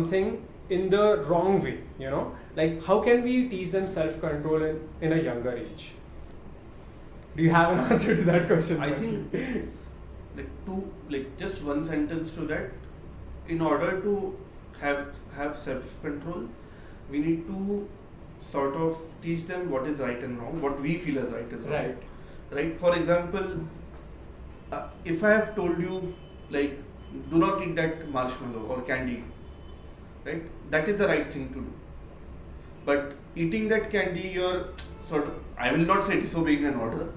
something in the wrong way, like how can we teach them self-control in a younger age? Do you have an answer to that question? I think just one sentence to that. In order to have self-control, we need to sort of teach them what is right and wrong, what we feel as right and wrong. Right. For example, if I have told you like do not eat that marshmallow or candy, right? That is the right thing to do. But eating that candy, you're sort of, I will not say disobeying an order,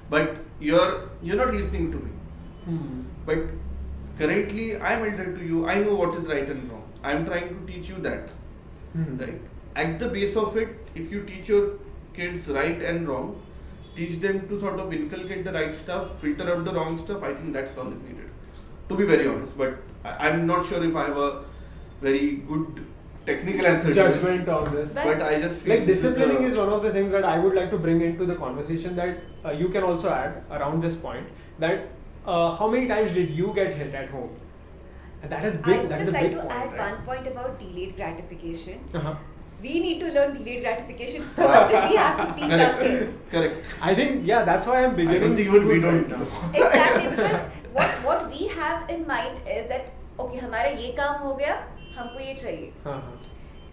but you're not listening to me. But currently, I am elder to you. I know what is right and wrong. I am trying to teach you that, right? At the base of it, if you teach your kids right and wrong, teach them to sort of inculcate the right stuff, filter out the wrong stuff, I think that's all is needed. To be very honest, but I'm not sure if I have a very good technical answer judgment on this. But I just feel like disciplining is one of the things that I would like to bring into the conversation that you can also add around this point. That how many times did you get hit at home? And that is big. That is a big point. I would just like to add one point about delayed gratification. Uh-huh. We need to learn delayed gratification first if we have to teach our kids. Correct. I think that's why I'm beginning. I don't even we don't know. Exactly, because what we have in mind is that okay, हमारा ये काम हो गया, हमको ये चाहिए.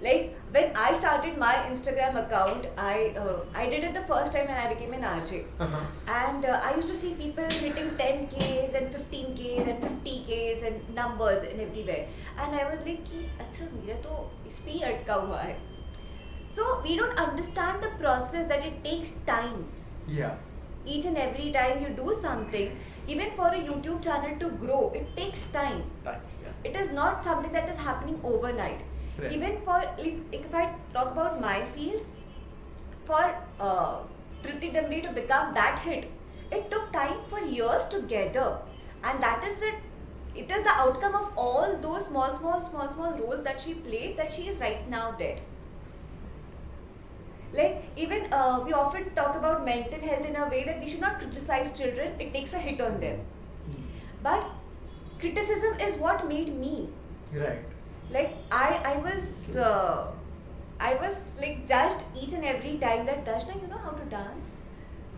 Like when I started my Instagram account, I did it the first time when I became an RJ. And I used to see people hitting 10Ks and 15Ks and 50Ks and numbers and everywhere. And I was like, अच्छा मेरा तो इस पे ही अटका हुआ है. So we don't understand the process that it takes time. Yeah. Each and every time you do something, even for a YouTube channel to grow, it takes time. It is not something that is happening overnight. Right. Even for if I talk about my field, for Tripti Dambi to become that hit, it took time for years together, and that is it. It is the outcome of all those small roles that she played that she is right now there. Like even we often talk about mental health in a way that we should not criticize children. It takes a hit on them. But criticism is what made me. Right. Like I was like judged each and every time that Darshana, you know how to dance?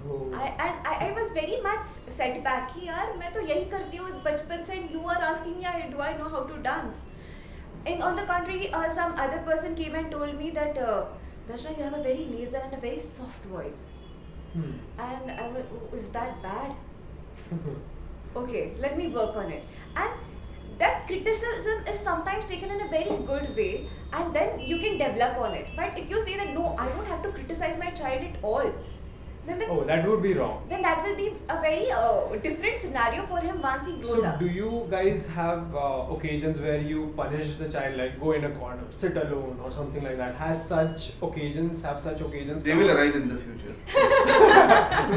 Oh. I was very much set back कि यार मैं तो यही करती हूँ बचपन से, and you are asking me do I know how to dance? And on the contrary, some other person came and told me that Darshana, you have a very nasal and a very soft voice. And I was, is that bad? Okay, let me work on it. And that criticism is sometimes taken in a very good way, and then you can develop on it. But if you say that no, I don't have to criticize my child at all, then that would be wrong. Then that will be a very different scenario for him once he grows up. So do you guys have occasions where you punish the child, like go in a corner, sit alone or something like that? Have such occasions They will arise in the future.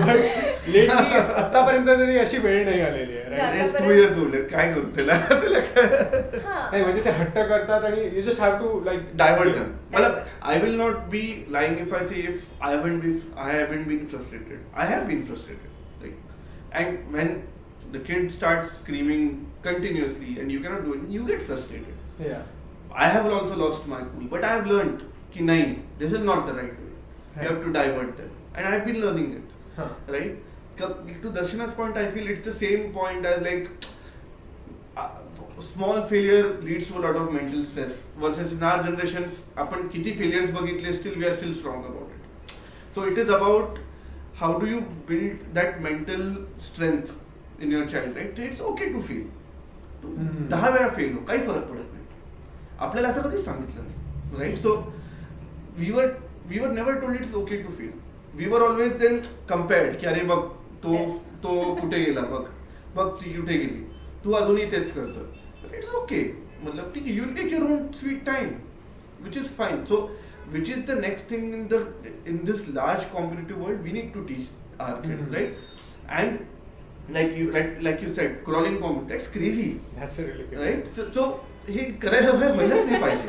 But lately आतापर्यंत तरी अशी वेळ नाही आलेली आहे, right? It's 2 years old. काय करू त्याला? नाही म्हणजे ते हट्ट करतात आणि you just have to like divert them. I will not be lying if I say if I haven't been frustrated. I have been frustrated. Like, and when the kid starts screaming continuously and you cannot do it, you get frustrated. Yeah. I have also lost my cool, but I have learned कि नहीं, this is not the right way. You have to divert them, and I have been learning it. Right? To Darshana's point, I feel it's the same point as like small failure leads to a lot of mental stress. Versus in our generations, आपण किती failures बघितले, still we are still strong about it. So it is about how do you build that mental strength in your child, right? It's okay to fail. 10 वेळा fail हो, काही फरक पडत नाही. आपल्याला असं कधीच सांगितलं नाही, right? So we were never told it's okay to fail. We were always then compared की अरे बघ तो कुठे गेला, बघ ती कुठे गेली, तू अजूनही तेच करतोय. But it's okay. मतलब ठीक आहे, you will take your own sweet time, which is fine. So which is the next thing in this large competitive world we need to teach our kids, right? And like you said, crawling competition, that's crazy. That's really good. Right? So he करायला महिलाच नाही पाहिजे,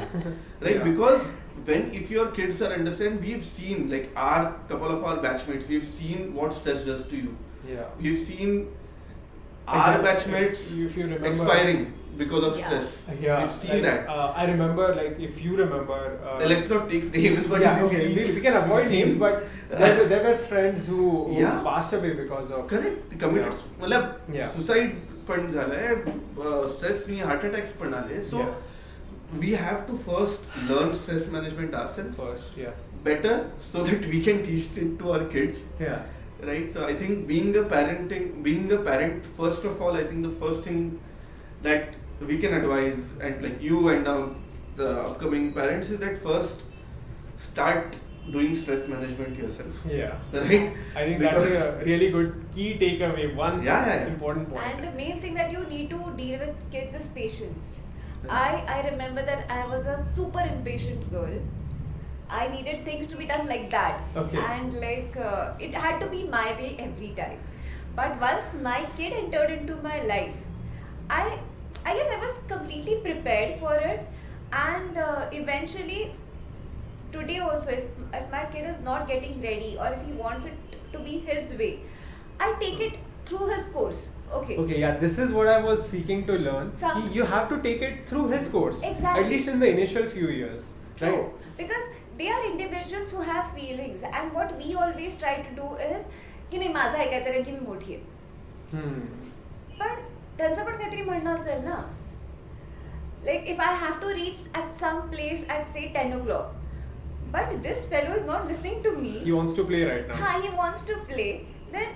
right? Yeah. Because if your kids are understand, we've seen like couple of our batchmates, we've seen what stress does to you. Yeah. We've seen our Exactly. batchmates If you remember, expiring because of Yeah. stress. Yeah, We've seen that. I remember, like, if you remember. Let's not take names, but yeah, we've okay, seen- we can avoid we've seen- names, but there were friends who Yeah. passed away because of. Correct committed मतलब Yeah. Suicide पण झालंय stress नी heart attacks पण आले so Yeah. We have to first learn stress management ourselves First, yeah. better so that we can teach it to our kids, Yeah. right? So I think being a parent, first of all, I think the first thing that we can advise, and like you and the upcoming parents, is that first start doing stress management yourself. Yeah. Right? I think Because- that's a really good key takeaway. One Yeah. important point. And the main thing that you need to deal with kids is patience. I remember that I was a super impatient girl. I needed things to be done like that. Okay. And like it had to be my way every time. But once my kid entered into my life, I guess I was completely prepared for it. And eventually, today also, if my kid is not getting ready or if he wants it to be his way, I take it through his course. Okay. Okay, yeah, this is what I was seeking to learn. You have to take it through his course. Exactly. At least in the initial few years. True. Right? Because they are individuals who have feelings, and what we always try to do is की नाही माझं ऐकायचं कारण की मी मोठी आहे. पण त्यांचं पण काहीतरी म्हणणं असेल ना. Like if I have to reach at some place at say 10 o'clock, but this fellow is not listening to me. He wants to play right now. He wants to play. Then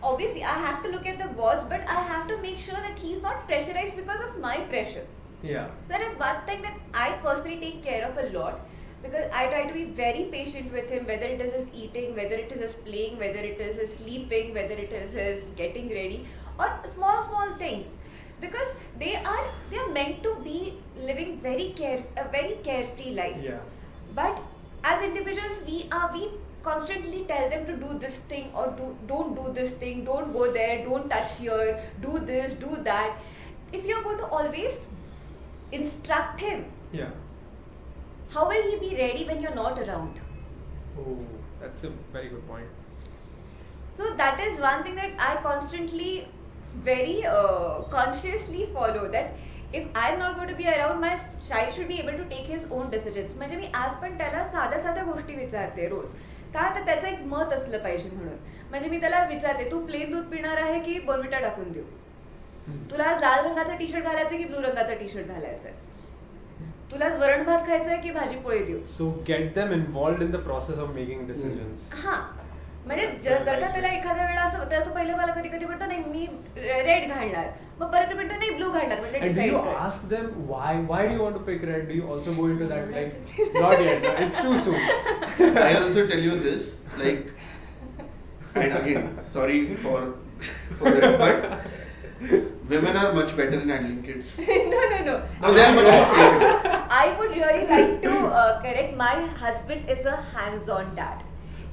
obviously I have to look at the watch, but I have to make sure that he's not pressurized because of my pressure. Yeah. So that is one thing that I personally take care of a lot, because I try to be very patient with him, whether it is his eating, whether it is his playing, whether it is his sleeping, whether it is his getting ready, or small things, because they are meant to be living a very carefree life. Yeah. But as individuals, we constantly tell them to do this thing or don't do this thing, don't go there, don't touch here, do this, do that. If you're going to always instruct him, Yeah. how will he be ready when you're not around? Oh, that's a very good point. So that is one thing that I constantly very consciously follow, that if I'm not going to be around, my child should be able to take his own decisions. म्हणजे मी आज पण त्याला साध्या गोष्टी विचारते रोज, का तर त्याचं एक मत असलं पाहिजे म्हणून. म्हणजे मी त्याला विचारते, तू प्लेन दूध पिणार आहे की बोर्नव्हिटा टाकून देऊ? तुला आज लाल रंगाचा टी शर्ट घालायचा की ब्लू रंगाचा टी शर्ट घालायचा आहे? तुला आज वरण भात खायचा की भाजी पोळी देऊ? So get them involved in the process of making decisions. हा, म्हणजे जर का त्याला एखाद्या वेळा असं त्याला तो पहिले मला कधी कधी म्हणतो नाही मी रेड घालणार, मग परत तो म्हणतो नाही ब्लू घालणार. म्हणजे And do डिसाईड you कर. ask them why do you want to pick red? Do you also go into that like not yet? No, it's too soon. I also tell you this, like, and again, sorry for it, but women are much better in handling kids. No. No, they are much more patient. I would really like to correct. My husband is a hands-on dad.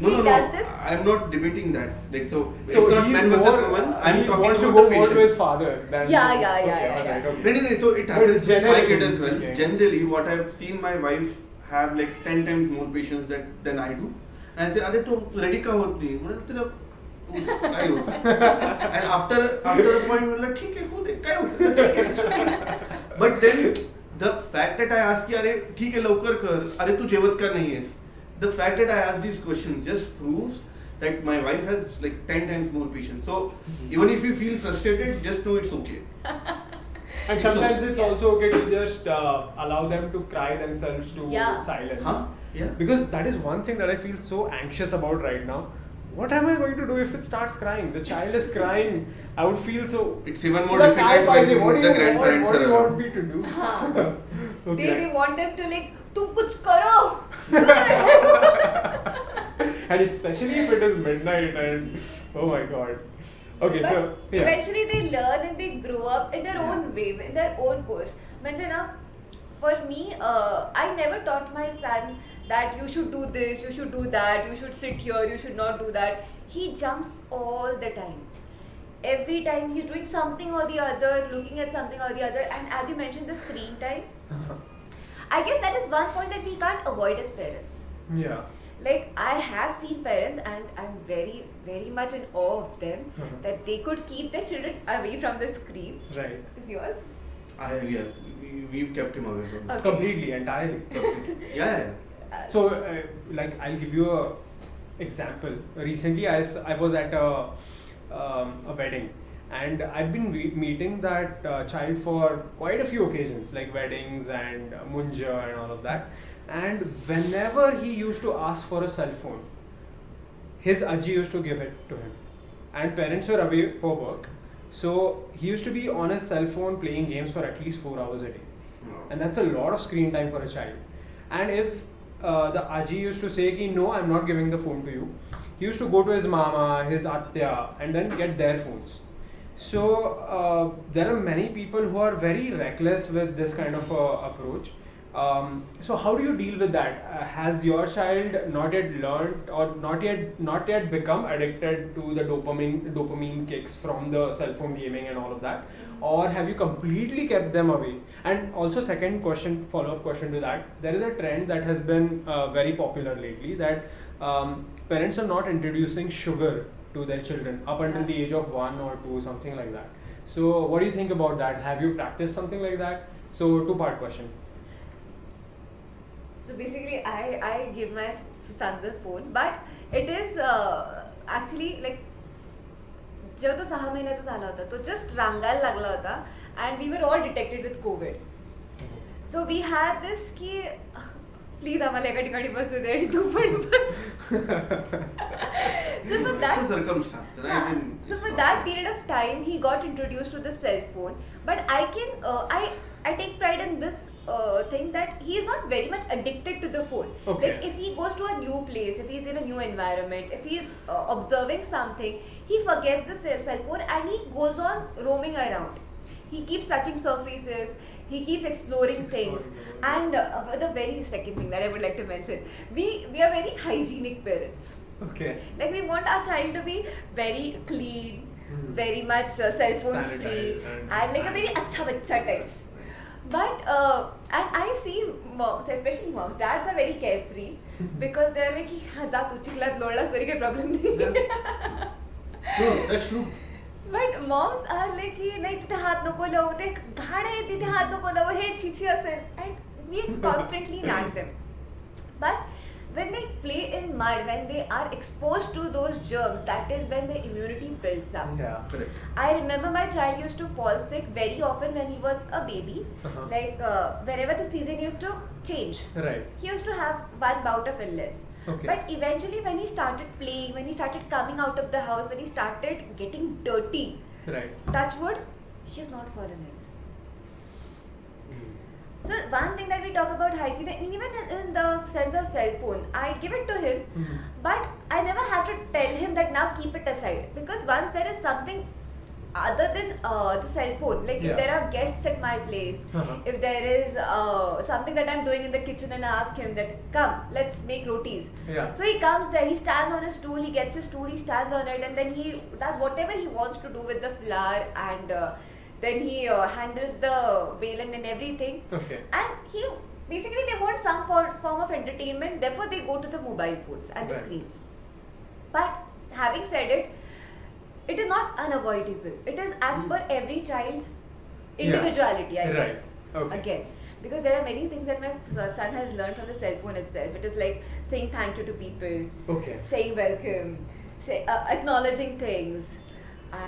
No, He does this. I'm not debating that. Like, so So it's not he's man versus more, woman. I'm he talking wants to about go the more to his patience. father than Yeah, to- yeah, okay, yeah, alright, yeah. okay. No, so it But happens with my generally kid as well. speaking- Generally, what I've seen my wife have like 10 times more patience than I do. And I say, अरे तो ready का होत नाही? म्हणजे तिला काय होतं? And after a point, म्हणलं ठीक आहे होऊ दे, काय होतं? ठीक आहे. But then the fact that I ask की अरे ठीक आहे लवकर कर, अरे तू जेवत का नाहीयेस? The fact that I ask these questions just proves that my wife has like 10 times more patience. So even if you feel frustrated, just know it's okay. And sometimes it's also okay to just allow them to cry themselves to Yeah. silence. Huh? Yeah. Because that is one thing that I feel so anxious about right now. What am I going to do if it starts crying? The child is crying. I would feel so. It's even more What difficult when do the you grandparents what are do you want around. me to do? हाँ. Okay. They want them to like तुम कुछ करो. And especially if it is midnight and oh my god. Okay, But so yeah. eventually they learn and they grow up in their own way, in their own course. म्हणजे ना, for me, I never taught my son that you should do this, you should do that, you should sit here, you should not do that. He jumps all the time. Every time he's doing something or the other, looking at something or the other. And as you mentioned, the screen time, I guess that is one point that we can't avoid as parents. Yeah. Like I have seen parents, and I'm very, very much in awe of them that they could keep their children away from the screens. Right. Is yours? We've kept him away from this. Okay. Completely, entirely. Yeah. So, like, I'll give you a example. Recently, I was at a wedding, and I've been meeting that child for quite a few occasions, like weddings and munja and all of that. And whenever he used to ask for a cell phone, his aji used to give it to him, and parents were away for work, so he used to be on his cell phone playing games for at least 4 hours a day, and that's a lot of screen time for a child. And if the aji used to say ki no, I'm not giving the phone to you, he used to go to his mama, his atya, and then get their phones. So there are many people who are very reckless with this kind of approach. So how do you deal with that? Has your child not yet learned or not yet become addicted to the dopamine kicks from the cell phone gaming and all of that, or have you completely kept them away? And also, second question, follow-up question to that, there is a trend that has been very popular lately, that parents are not introducing sugar to their children up until the age of 1 or 2, something like that. So what do you think about that? Have you practiced something like that? So two-part question. So basically, I give my son the phone, but it is actually like जेव्हा तो 6 महिन्याचा झाला होता तो just रांगायला लागला होता, and we were all detected with COVID. So we had this की please आम्हाला एका ठिकाणी बसू दे आणि तू पण बस. So for that, It's a circumstance, right? yeah. And So it's for not that like- period of time, he got introduced to the cell phone. But I can, I take pride in this thing that he is not very much addicted to the phone. Okay. Like if he goes to a new place, if he's in a new environment, if he's observing something, he forgets the cell phone and he goes on roaming around. He keeps touching surfaces. He keeps exploring things. And the very second thing that I would like to mention, we are very hygienic parents. Okay. Like we want our child to be very clean, very much cell phone free, Sanitized and like a very acha bachcha types. But and I see moms, especially moms, dads are very carefree because they're like, "Ha, जा तू चिखलात लोळलास तरी काही problem नाही." No, that's true. But moms are like, की नाही तिथे हात नको लावू, ते घाण आहे तिथे हात नको लावू, हे छिछी असेल, and we constantly nag them. But when they play in mud, when they are exposed to those germs, that is when the immunity builds up. Yeah. Correct. I remember my child used to fall sick very often when he was a baby. Like whenever the season used to change, Right. he used to have one bout of illness. Okay. But eventually, when he started playing, when he started coming out of the house, when he started getting dirty, Right. touch wood, he has not fallen ill. So one thing that we talk about hygiene, and even in the sense of cell phone, I give it to him, but I never have to tell him that now keep it aside, because once there is something other than the cell phone, like Yeah. if there are guests at my place, if there is something that I'm doing in the kitchen and I ask him that come, let's make rotis. Yeah. So he comes there, he stands on his stool, he gets his stool, he stands on it, and then he does whatever he wants to do with the flour, and then he handles the balan and everything. Okay. And he basically, they want some form of entertainment, therefore they go to the mobile phones and the Right. screens. But having said it, it is not unavoidable. It is as per every child's individuality, I Right. guess. Okay. Again, because there are many things that my son has learned from the cell phone itself. It is like saying thank you to people, Okay. saying welcome, acknowledging things,